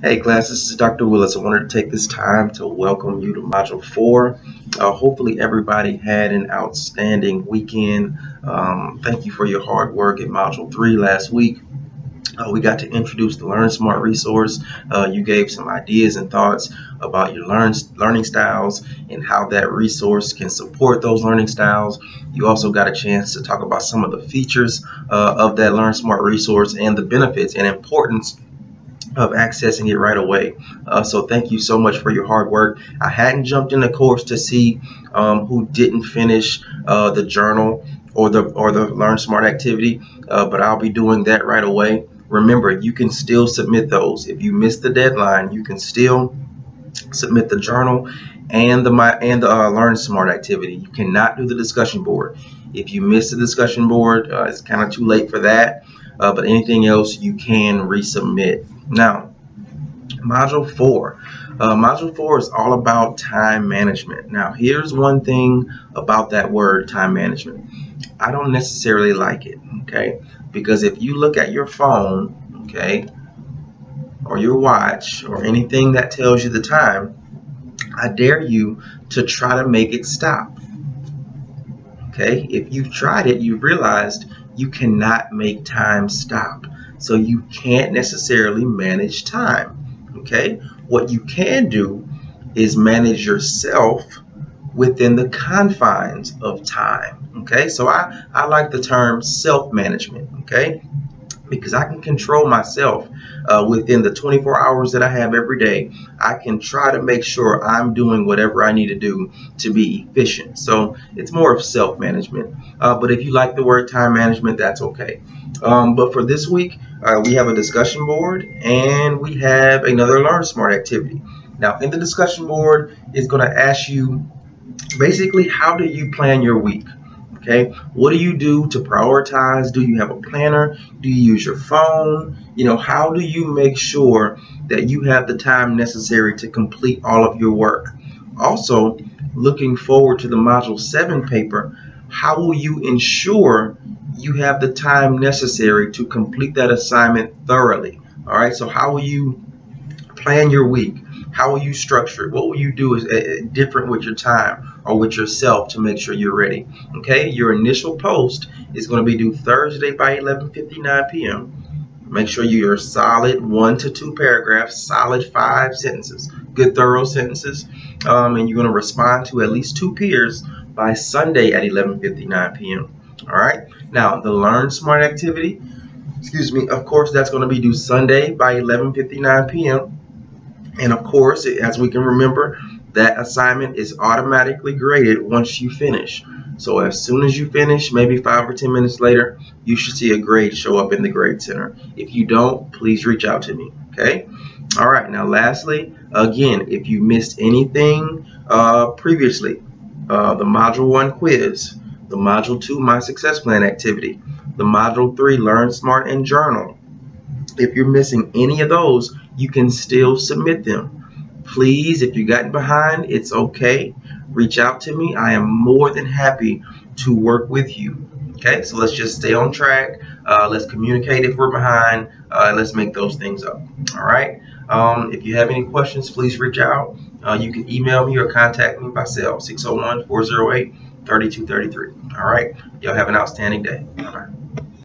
Hey class, this is Dr. Willis. I wanted to take this time to welcome you to Module 4. Hopefully everybody had an outstanding weekend. Thank you for your hard work at Module 3 last week. We got to introduce the Learn Smart resource. You gave some ideas and thoughts about your learning styles and how that resource can support those learning styles. You also got a chance to talk about some of the features of that Learn Smart resource and the benefits and importance of accessing it right away. So thank you so much for your hard work. I hadn't jumped in the course to see who didn't finish the journal or the Learn Smart activity, but I'll be doing that right away. Remember, you can still submit those. If you missed the deadline, you can still submit the journal and the Learn Smart activity. You cannot do the discussion board. If you miss the discussion board, it's kind of too late for that. But anything else you can resubmit. Now, Module 4. Module 4 is all about time management. Now, here's one thing about that word, time management. I don't necessarily like it, okay? Because if you look at your phone, okay, or your watch, or anything that tells you the time, I dare you to try to make it stop. Okay? If you've tried it, you've realized you cannot make time stop. So you can't necessarily manage time. Okay? What you can do is manage yourself within the confines of time. Okay? So I like the term self-management. Okay? Because I can control myself within the 24 hours that I have every day. I can try to make sure I'm doing whatever I need to do to be efficient. So it's more of self-management. But if you like the word time management, that's okay. But for this week, we have a discussion board and we have another Learn Smart activity. Now, in the discussion board, it's going to ask you basically, how do you plan your week? Okay, what do you do to prioritize? Do you have a planner? Do you use your phone? You know, how do you make sure that you have the time necessary to complete all of your work? Also, looking forward to the Module 7 paper, how will you ensure you have the time necessary to complete that assignment thoroughly? All right, so how will you plan your week? How will you structure it? What will you do is different with your time or with yourself to make sure you're ready? Okay, your initial post is going to be due Thursday by 11:59 p.m. Make sure you're solid 1 to 2 paragraphs, solid 5 sentences, good thorough sentences, and you're going to respond to at least 2 peers by Sunday at 11:59 p.m. All right. Now the Learn Smart activity, of course, that's going to be due Sunday by 11:59 p.m. And of course, as we can remember, that assignment is automatically graded once you finish. So as soon as you finish, maybe 5 or 10 minutes later, you should see a grade show up in the grade center. If you don't, please reach out to me. Okay? All right. Now, lastly, again, if you missed anything previously, the Module 1 quiz, the Module 2 My Success Plan activity, the Module 3 Learn Smart and Journal, if you're missing any of those, you can still submit them. Please, if you've gotten behind, it's okay. Reach out to me. I am more than happy to work with you. Okay, so let's just stay on track. Let's communicate if we're behind. Let's make those things up. All right. If you have any questions, please reach out. You can email me or contact me by cell 601-408-3233. All right. Y'all have an outstanding day. Bye-bye.